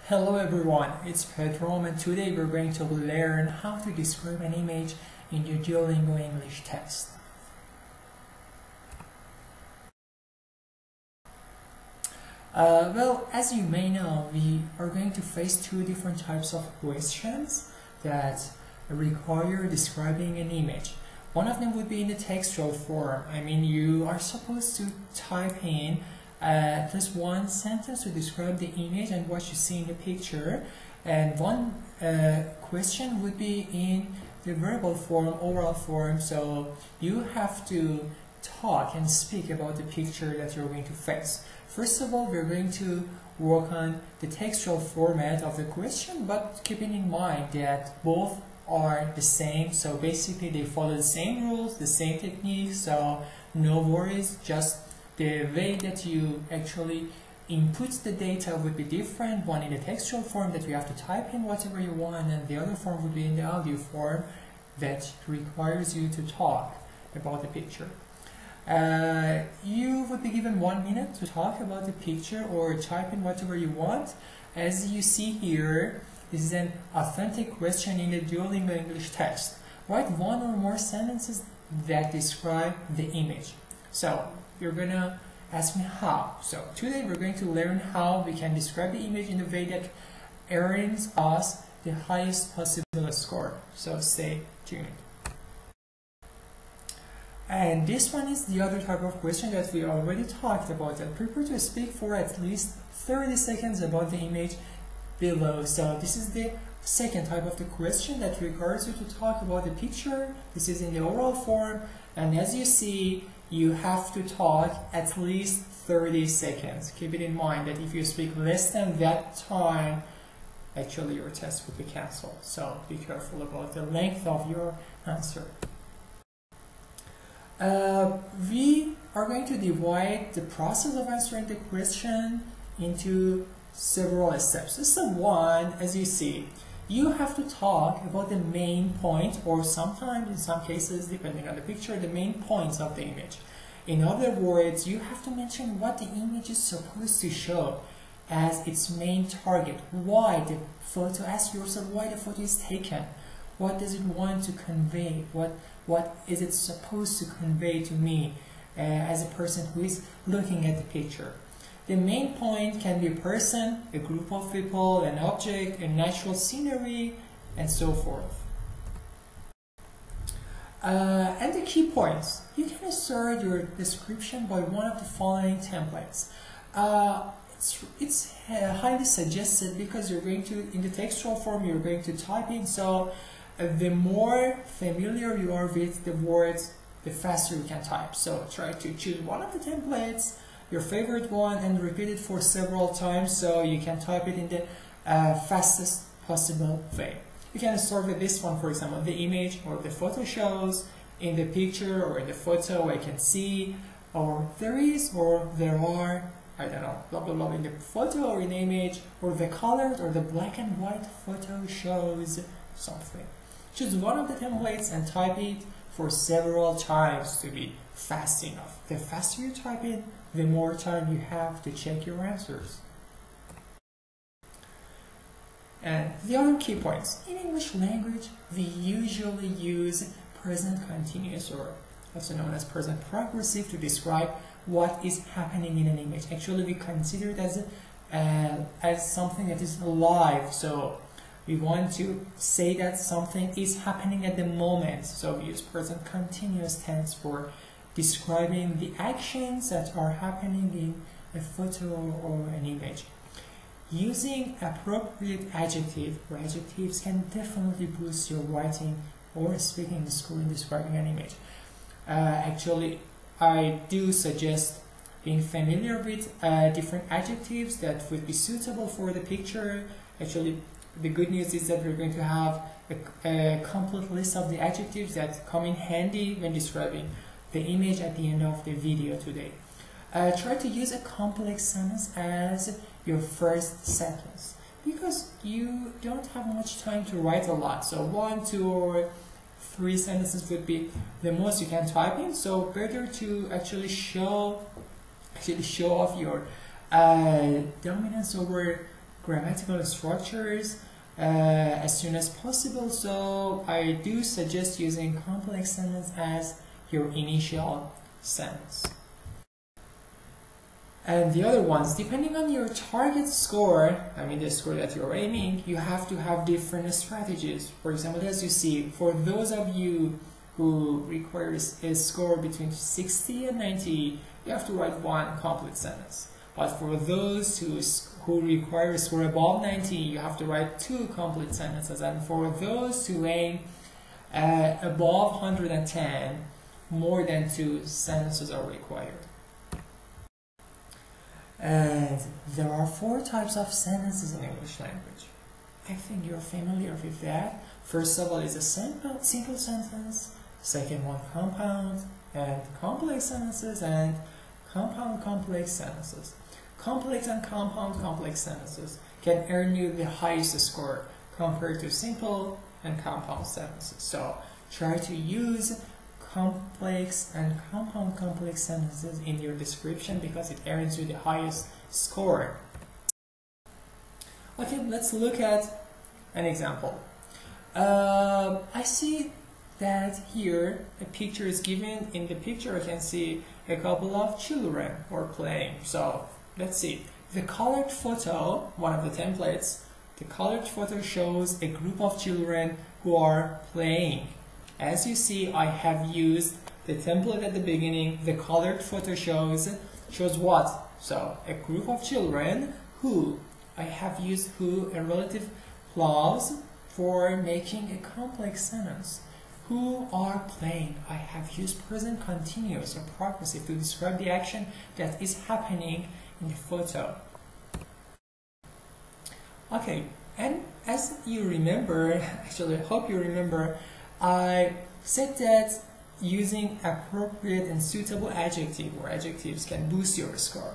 Hello everyone, it's Pedro and today we're going to learn how to describe an image in your Duolingo English test. Well, as you may know, we are going to face two different types of questions that require describing an image. One of them would be in the textual form. I mean, you are supposed to type in just one sentence to describe the image and what you see in the picture. And one question would be in the verbal form, oral form. So you have to talk and speak about the picture that you're going to face. First of all, we're going to work on the textual format of the question, but keeping in mind that both are the same. So basically they follow the same rules, the same techniques, so no worries. Just the way that you actually input the data would be different. One in the textual form that you have to type in whatever you want, and the other form would be in the audio form that requires you to talk about the picture. You would be given 1 minute to talk about the picture or type in whatever you want. As you see here, this is an authentic question in the Duolingo English test. Write one or more sentences that describe the image. So you're gonna ask me how. So today we're going to learn how we can describe the image in a way that earns us the highest possible score. So stay tuned. And this one is the other type of question that we already talked about, that prepare to speak for at least 30 seconds about the image below. So this is the second type of the question that requires you to talk about the picture. This is in the oral form, and as you see, you have to talk at least 30 seconds. Keep it in mind that if you speak less than that time, actually your test will be cancelled. So be careful about the length of your answer. We are going to divide the process of answering the question into several steps. Step 1, as you see, you have to talk about the main point, or sometimes in some cases, depending on the picture, the main points of the image. In other words, you have to mention what the image is supposed to show as its main target. Why the photo, ask yourself why the photo is taken. What does it want to convey? What is it supposed to convey to me as a person who is looking at the picture? The main point can be a person, a group of people, an object, a natural scenery, and so forth. And the key points. You can start your description by one of the following templates. It's highly suggested because you're going to, in the textual form, you're going to type in. So the more familiar you are with the words, the faster you can type. So try to choose one of the templates, your favorite one, and repeat it for several times so you can type it in the fastest possible way. You can start with this one, for example, the image or the photo shows. In the picture or in the photo I can see, or there is, or there are, I don't know, blah blah blah, in the photo or in the image, or the colored or the black and white photo shows something. Choose one of the templates and type it for several times to be fast enough. The faster you type it, the more time you have to check your answers. And the other key points. In English language, we usually use present continuous, or also known as present progressive, to describe what is happening in an image. Actually, we consider it as something that is alive. So we want to say that something is happening at the moment. So we use present continuous tense for describing the actions that are happening in a photo or an image. Using appropriate adjective or adjectives can definitely boost your writing or speaking score in describing an image. Actually, I do suggest being familiar with different adjectives that would be suitable for the picture. Actually, the good news is that we're going to have a complete list of the adjectives that come in handy when describing the image at the end of the video today. Try to use a complex sentence as your first sentence, because you don't have much time to write a lot. So 1, 2, or 3 sentences would be the most you can type in. So better to actually show off your dominance over grammatical structures as soon as possible, so I do suggest using complex sentence as your initial sentence. And the other ones, depending on your target score, I mean the score that you're aiming, you have to have different strategies. For example, as you see, for those of you who require a score between 60 and 90, you have to write one complete sentence. But for those who require a score above 90, you have to write 2 complete sentences. And for those who aim above 110, more than 2 sentences are required. And there are 4 types of sentences in English language. I think you're familiar with that. First of all is a simple sentence. Second one, compound and complex sentences, and compound complex sentences. Complex and compound complex sentences can earn you the highest score compared to simple and compound sentences. So try to use complex and compound complex sentences in your description because it earns you the highest score. Okay, let's look at an example. I see that here a picture is given. In the picture I can see a couple of children who are playing. So let's see. The colored photo, one of the templates, the colored photo shows a group of children who are playing. As you see, I have used the template at the beginning. The colored photo shows what? So a group of children who, I have used who, a relative clause for making a complex sentence. Who are playing? I have used present continuous or progressive to describe the action that is happening in the photo. Okay, and as you remember, actually I hope you remember, I said that using appropriate and suitable adjective or adjectives can boost your score.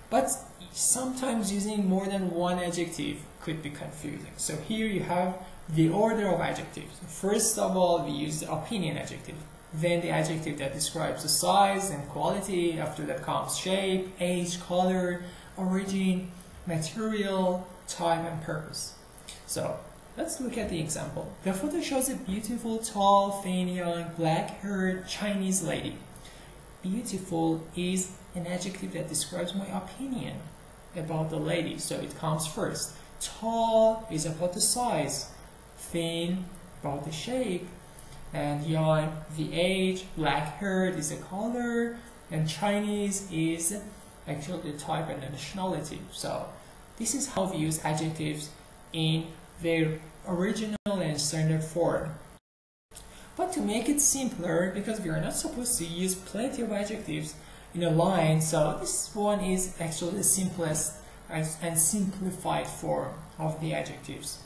But sometimes using more than one adjective could be confusing. So here you have the order of adjectives. First of all, we use the opinion adjective. Then the adjective that describes the size and quality. After that comes shape, age, color, origin, material, time, and purpose. So let's look at the example. The photo shows a beautiful, tall, thin, young, black-haired Chinese lady. Beautiful is an adjective that describes my opinion about the lady, so it comes first. Tall is about the size, thin about the shape, and young the age, black-haired is the color, and Chinese is actually the type and the nationality. So this is how we use adjectives in their original and standard form. But to make it simpler, because we are not supposed to use plenty of adjectives in a line, so this one is actually the simplest and simplified form of the adjectives.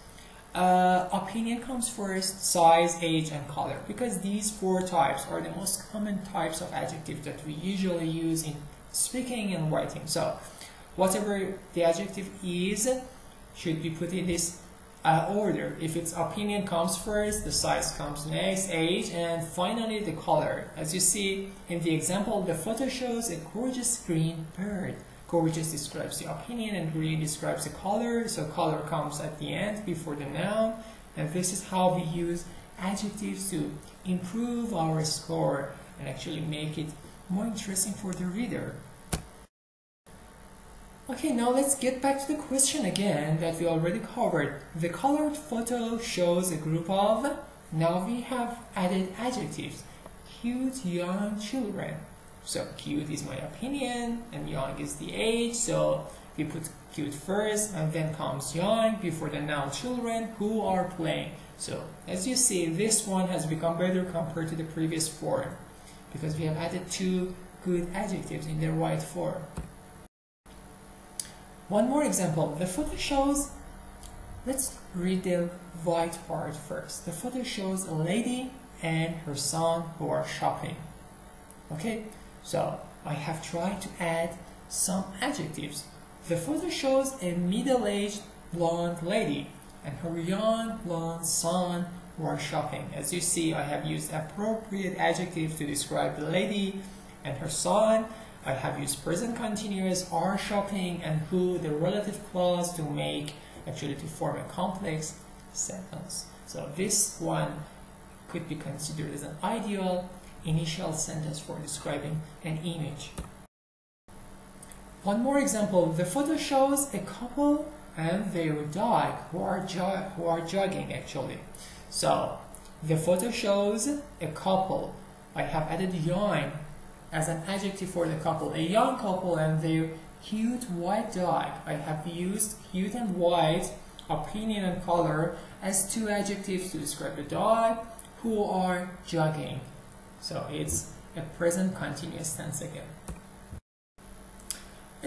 Opinion comes first, size, age, and color, because these 4 types are the most common types of adjectives that we usually use in speaking and writing. So whatever the adjective is should be put in this order. If its opinion comes first, the size comes next, age, and finally the color. As you see in the example, the photo shows a gorgeous green bird. Gorgeous describes the opinion and green describes the color, so color comes at the end before the noun. And this is how we use adjectives to improve our score and actually make it more interesting for the reader. Okay, now let's get back to the question again that we already covered. The colored photo shows a group of, now we have added adjectives, cute young children. So cute is my opinion and young is the age, so we put cute first and then comes young before the noun children who are playing. So as you see, this one has become better compared to the previous form because we have added 2 good adjectives in the right form. One more example. The photo shows, let's read the white part first. The photo shows a lady and her son who are shopping. Okay, so I have tried to add some adjectives. The photo shows a middle-aged blonde lady and her young blonde son who are shopping. As you see, I have used appropriate adjectives to describe the lady and her son. I have used present continuous, are shopping, and who, the relative clause, to make actually to form a complex sentence. So this one could be considered as an ideal initial sentence for describing an image. One more example, the photo shows a couple and their dog who are jogging actually. So the photo shows a couple. I have added young as an adjective for the couple. A young couple and their cute white dog. I have used cute and white, opinion and color as two adjectives to describe the dog who are jogging. So it's a present continuous tense again.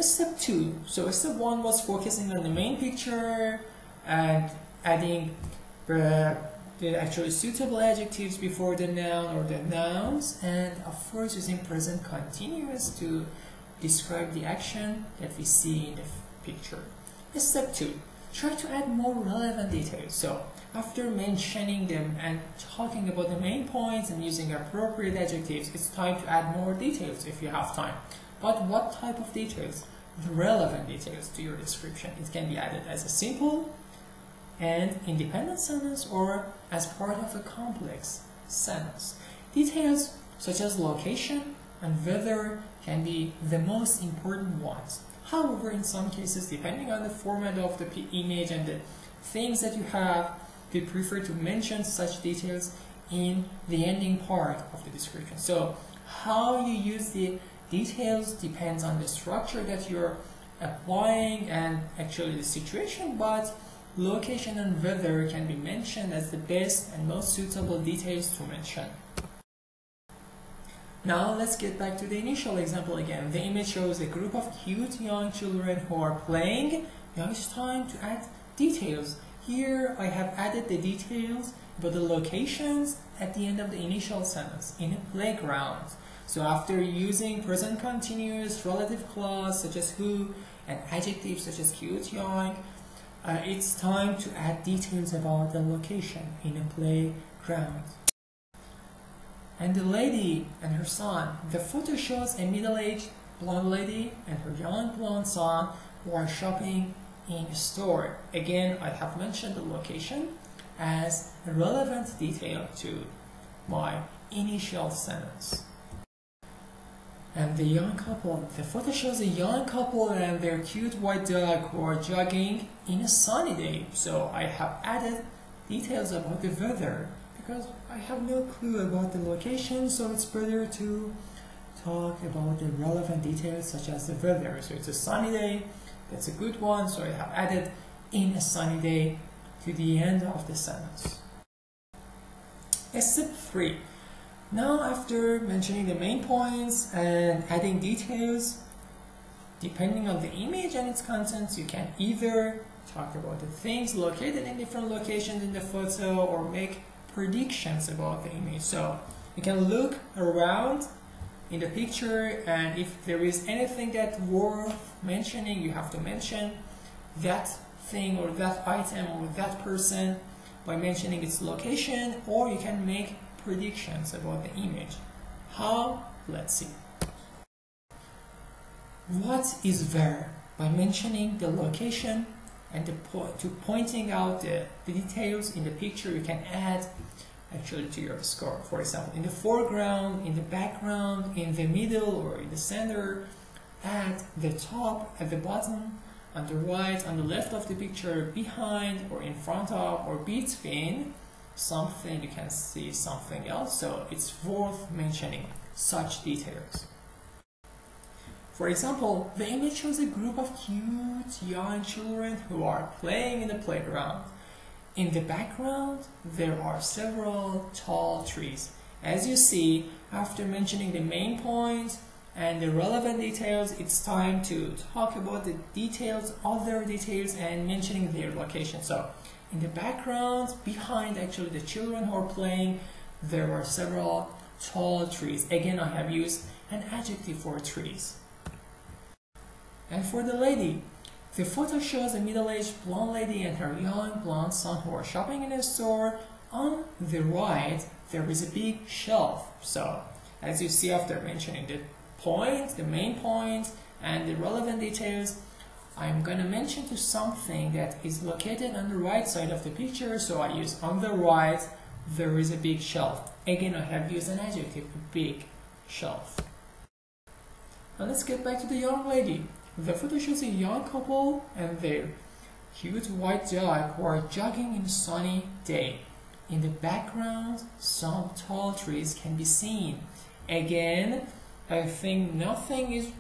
Step 2. So step 1 was focusing on the main picture and adding the actually suitable adjectives before the noun or the nouns, and of course using present continuous to describe the action that we see in the picture. Step 2. Try to add more relevant details. So after mentioning them and talking about the main points and using appropriate adjectives, it's time to add more details if you have time. But what type of details? The relevant details to your description. It can be added as a simple and independent sentence or as part of a complex sentence. Details such as location and weather can be the most important ones. However, in some cases, depending on the format of the image and the things that you have, we prefer to mention such details in the ending part of the description. So how you use the details depends on the structure that you're applying and actually the situation, but location and weather can be mentioned as the best and most suitable details to mention. Now let's get back to the initial example again. The image shows a group of cute young children who are playing. Now it's time to add details. Here I have added the details about the locations at the end of the initial sentence, in a playground. So after using present continuous, relative clause such as who, and adjectives such as cute, young, it's time to add details about the location, in a playground. And the lady and her son. The photo shows a middle-aged blonde lady and her young blonde son who are shopping in a store. Again, I have mentioned the location as a relevant detail to my initial sentence. And the young couple. The photo shows a young couple and their cute white dog who are jogging in a sunny day. So I have added details about the weather because I have no clue about the location, so it's better to talk about the relevant details such as the weather. So it's a sunny day, that's a good one, so I have added in a sunny day to the end of the sentence. Step 3. Now after mentioning the main points and adding details, depending on the image and its contents, you can either talk about the things located in different locations in the photo or make predictions about the image. So you can look around in the picture, and if there is anything that's worth mentioning, you have to mention that thing or that item or that person by mentioning its location, or you can make predictions about the image. How? Let's see. What is there? By mentioning the location and pointing out the details in the picture, you can add actually to your score. For example, in the foreground, in the background, in the middle, or in the center, at the top, at the bottom, on the right, on the left of the picture, behind or in front of or between something, you can see something else. So it's worth mentioning such details. For example, the image shows a group of cute young children who are playing in the playground. In the background, there are several tall trees. As you see, after mentioning the main points and the relevant details, it's time to talk about the details, other details, and mentioning their location. So, in the background, behind actually the children who are playing, there are several tall trees. Again, I have used an adjective for trees. And for the lady, the photo shows a middle-aged blonde lady and her young blonde son who are shopping in a store. On the right, there is a big shelf. So, as you see after mentioning the points, the main points, and the relevant details, I'm going to mention to something that is located on the right side of the picture, so I use on the right, there is a big shelf. Again, I have used an adjective, a big shelf. Now let's get back to the young lady. The photo shows a young couple and their cute white dog who are jogging in a sunny day. In the background, some tall trees can be seen. Again, I think nothing is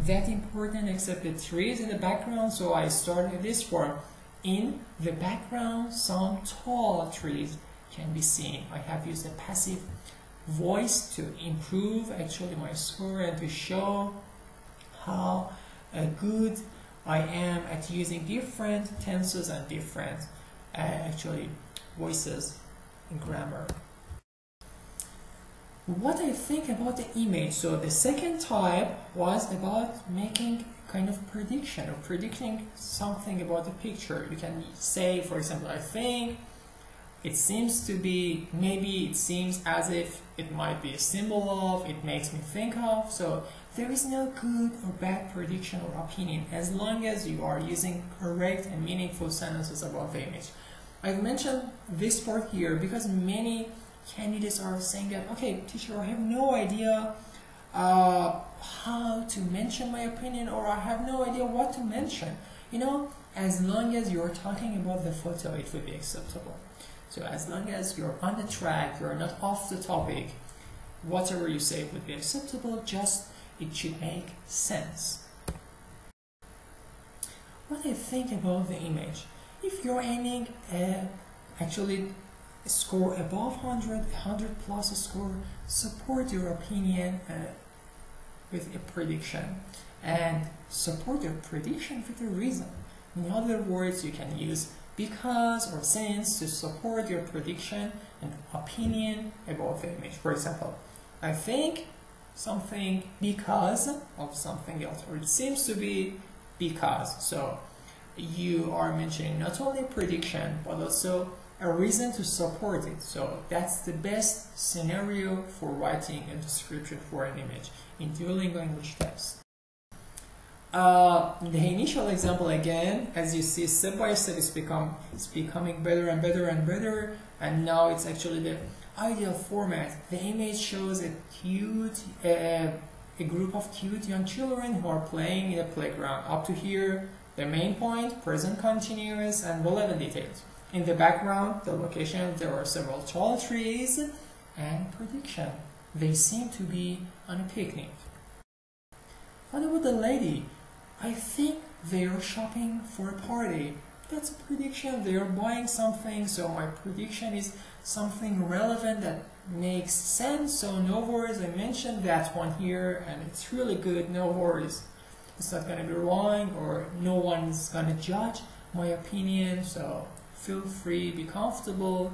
that important except the trees in the background, so I started this form. In the background, some tall trees can be seen. I have used a passive voice to improve actually my score and to show how good I am at using different tenses and different actually voices in grammar. What I think about the image. So the second type was about making kind of prediction or predicting something about the picture. You can say, for example, I think it seems to be, maybe it seems as if it might be a symbol of, it makes me think of. So there is no good or bad prediction or opinion as long as you are using correct and meaningful sentences about the image. I've mentioned this part here because many candidates are saying that, okay, teacher, I have no idea how to mention my opinion, or I have no idea what to mention. You know, as long as you're talking about the photo, it would be acceptable. So as long as you're on the track, you're not off the topic, whatever you say would be acceptable, just it should make sense. What I think about the image, if you're aiming actually score above 100 plus score, support your opinion with a prediction, and support your prediction with a reason. In other words, you can use because or since to support your prediction and opinion about the image. For example, I think something because of something else, or it seems to be because. So you are mentioning not only prediction but also a reason to support it. So that's the best scenario for writing a description for an image in Duolingo English test. The initial example, again, as you see, step by step it's becoming better and better and better, and now it's actually the ideal format. The image shows a group of cute young children who are playing in a playground. Up to here, the main point, present continuous, and relevant details. In the background, the location, there are several tall trees, and prediction. They seem to be on a picnic. What about the lady? I think they are shopping for a party. That's a prediction. They are buying something, so my prediction is something relevant that makes sense. So no worries, I mentioned that one here, and it's really good, no worries. It's not going to be wrong, or no one's going to judge my opinion, so feel free, be comfortable,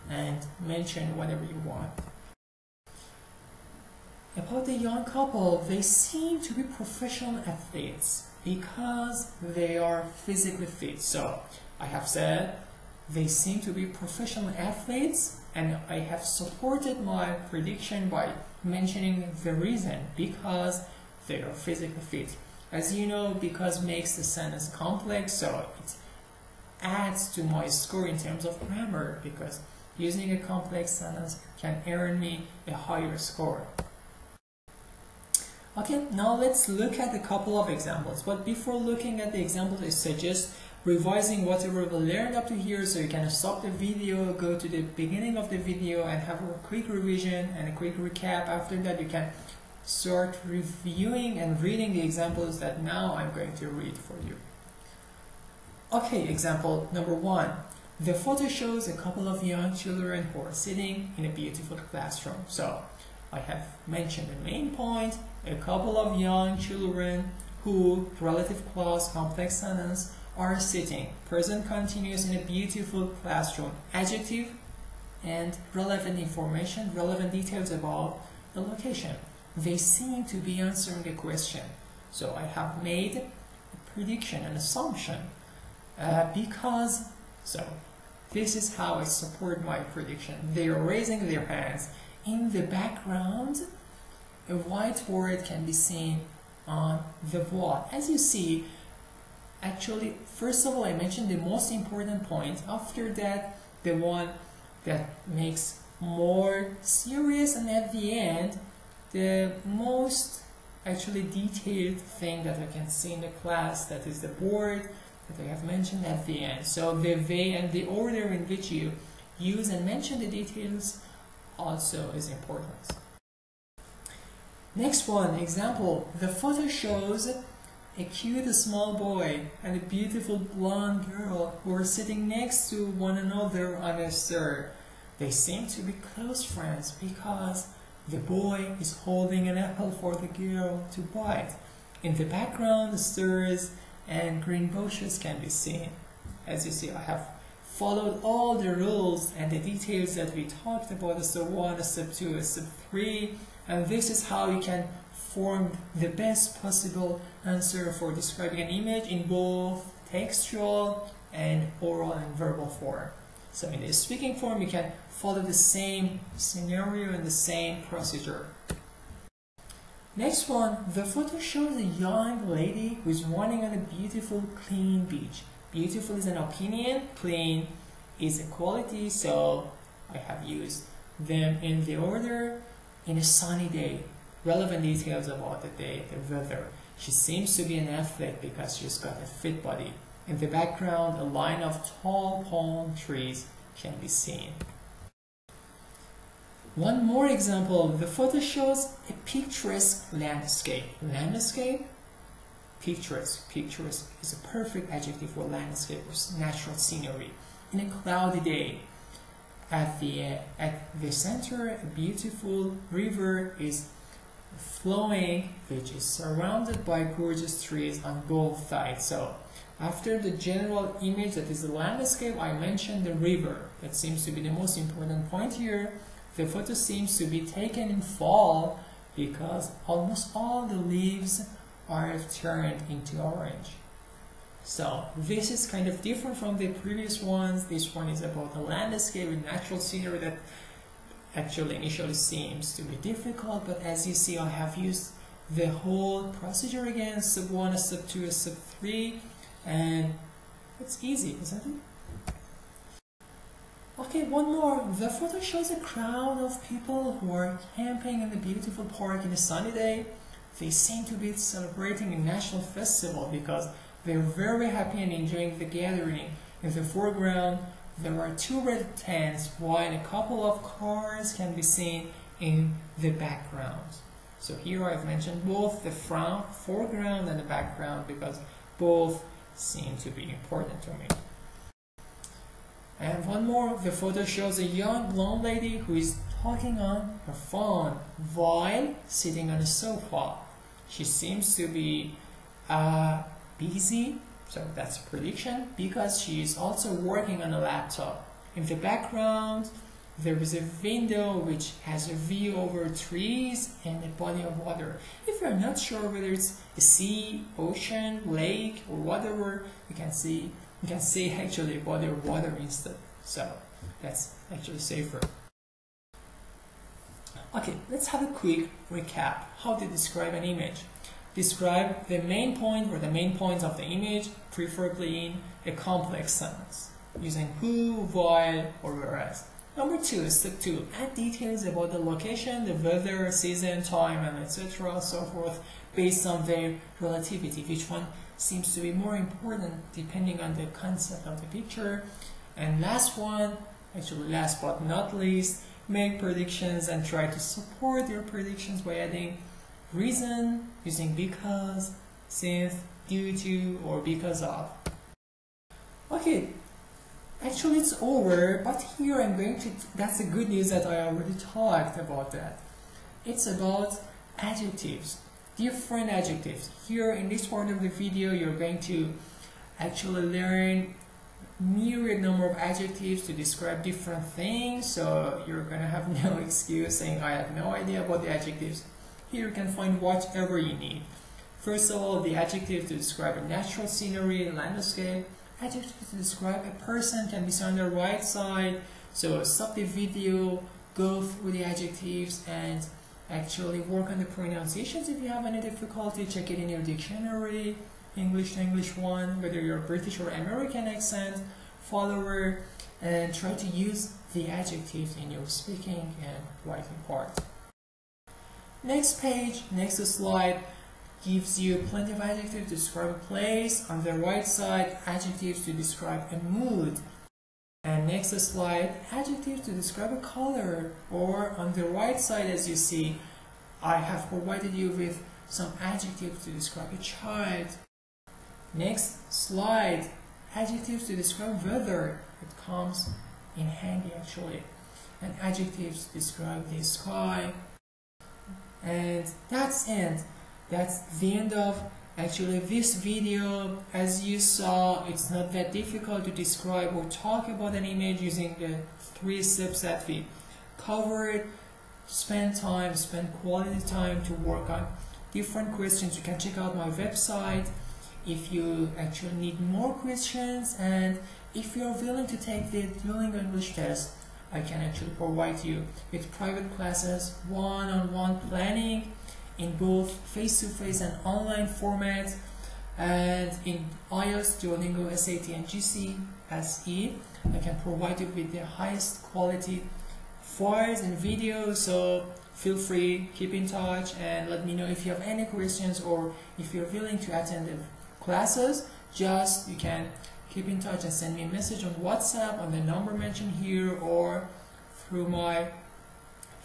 and mention whatever you want. About the young couple, they seem to be professional athletes because they are physically fit. So I have said they seem to be professional athletes, and I have supported my prediction by mentioning the reason, because they are physically fit. As you know, because makes the sentence complex, so it adds to my score in terms of grammar, because using a complex sentence can earn me a higher score. Okay, now let's look at a couple of examples. But before looking at the examples, I suggest revising whatever we learned up to here, so you can stop the video, go to the beginning of the video and have a quick revision and a quick recap. After that, you can start reviewing and reading the examples that now I'm going to read for you. Okay, example number 1. The photo shows a couple of young children who are sitting in a beautiful classroom. So I have mentioned the main point, a couple of young children who, relative clause, complex sentence, are sitting, present continuous, in a beautiful classroom, adjective, and relevant information, relevant details about the location. They seem to be answering a question. So I have made a prediction, an assumption, because, so this is how I support my prediction. They are raising their hands. In the background, a whiteboard can be seen on the wall. As you see, Actually, first of all, I mentioned the most important point. After that, the one that makes more serious, and at the end, the most actually detailed thing that I can see in the class, that is the board that I have mentioned at the end. So the way and the order in which you use and mention the details also is important. Next one, example. The photo shows a cute small boy and a beautiful blonde girl who are sitting next to one another on a stair. They seem to be close friends because the boy is holding an apple for the girl to bite. In the background, the stairs and green bushes can be seen. As you see, I have followed all the rules and the details that we talked about, step 1, step 2, step 3, and this is how you can form the best possible answer for describing an image in both textual and oral and verbal form. So in the speaking form, you can follow the same scenario and the same procedure. Next one, the photo shows a young lady who is running on a beautiful, clean beach. Beautiful is an opinion, clean is a quality, so I have used them in the order. In a sunny day, relevant details about the day, the weather. She seems to be an athlete because she's got a fit body. In the background, a line of tall palm trees can be seen. One more example, the photo shows a picturesque landscape. Landscape, picturesque. Picturesque is a perfect adjective for landscape or natural scenery. In a cloudy day, at the center, a beautiful river is flowing, which is surrounded by gorgeous trees on both sides. So after the general image that is the landscape, I mentioned the river. That seems to be the most important point here. The photo seems to be taken in fall because almost all the leaves are turned into orange. So this is kind of different from the previous ones. This one is about the landscape and natural scenery that actually initially seems to be difficult, but as you see, I have used the whole procedure again, step 1, step 2, step 3, and it's easy, isn't it? Okay, one more. The photo shows a crowd of people who are camping in a beautiful park in a sunny day. They seem to be celebrating a national festival because they're very happy and enjoying the gathering. In the foreground, there are 2 red tents, while a couple of cars can be seen in the background. So here I've mentioned both the foreground and the background because both seem to be important to me. And one more, the photo shows a young blonde lady who is talking on her phone while sitting on a sofa. She seems to be busy, so that's a prediction, because she is also working on a laptop. In the background, there is a window which has a view over trees and a body of water. If you're not sure whether it's a sea, ocean, lake, or whatever, you can say actually a body of water instead. So that's actually safer. Okay, let's have a quick recap. How to describe an image. Describe the main point or the main points of the image, preferably in a complex sentence, using who, while, or whereas. Number 2, step 2, add details about the location, the weather, season, time, and etc. so forth, based on their relativity. Which one seems to be more important depending on the concept of the picture. And last one, actually last but not least, make predictions and try to support your predictions by adding reason, using because, since, due to, or because of. Okay, actually it's over, but here I'm going to, that's the good news that I already talked about that. It's about adjectives, different adjectives. Here in this part of the video, you're going to actually learn myriad number of adjectives to describe different things, so you're gonna have no excuse saying I have no idea about the adjectives. Here you can find whatever you need. First of all, the adjective to describe a natural scenery, a landscape. Adjective to describe a person can be seen on the right side. So stop the video, go through the adjectives, and actually work on the pronunciations. If you have any difficulty, check it in your dictionary. English to English 1, whether you're British or American accent follower, and try to use the adjectives in your speaking and writing part. Next page, next slide gives you plenty of adjectives to describe a place. On the right side, adjectives to describe a mood. And next slide, adjectives to describe a color. Or on the right side, as you see, I have provided you with some adjectives to describe a child. Next slide, adjectives to describe weather. It comes in handy actually. And adjectives to describe the sky. And that's it. That's the end of actually this video. As you saw, it's not that difficult to describe or talk about an image using the 3 steps that we covered. Spend quality time to work on different questions. You can check out my website if you actually need more questions, and if you're willing to take the Duolingo English test, I can actually provide you with private classes, one-on-one planning in both face-to-face and online formats, and in IELTS, Duolingo, SAT, and GCSE. I can provide you with the highest quality files and videos, so feel free, keep in touch, and let me know if you have any questions, or if you're willing to attend the classes. Just you can keep in touch and send me a message on WhatsApp on the number mentioned here, or through my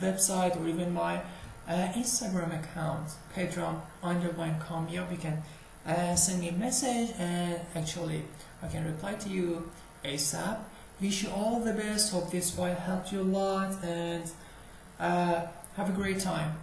website, or even my Instagram account, pedram_com. You can send me a message, and actually I can reply to you ASAP. Wish you all the best. Hope this file helped you a lot, and have a great time.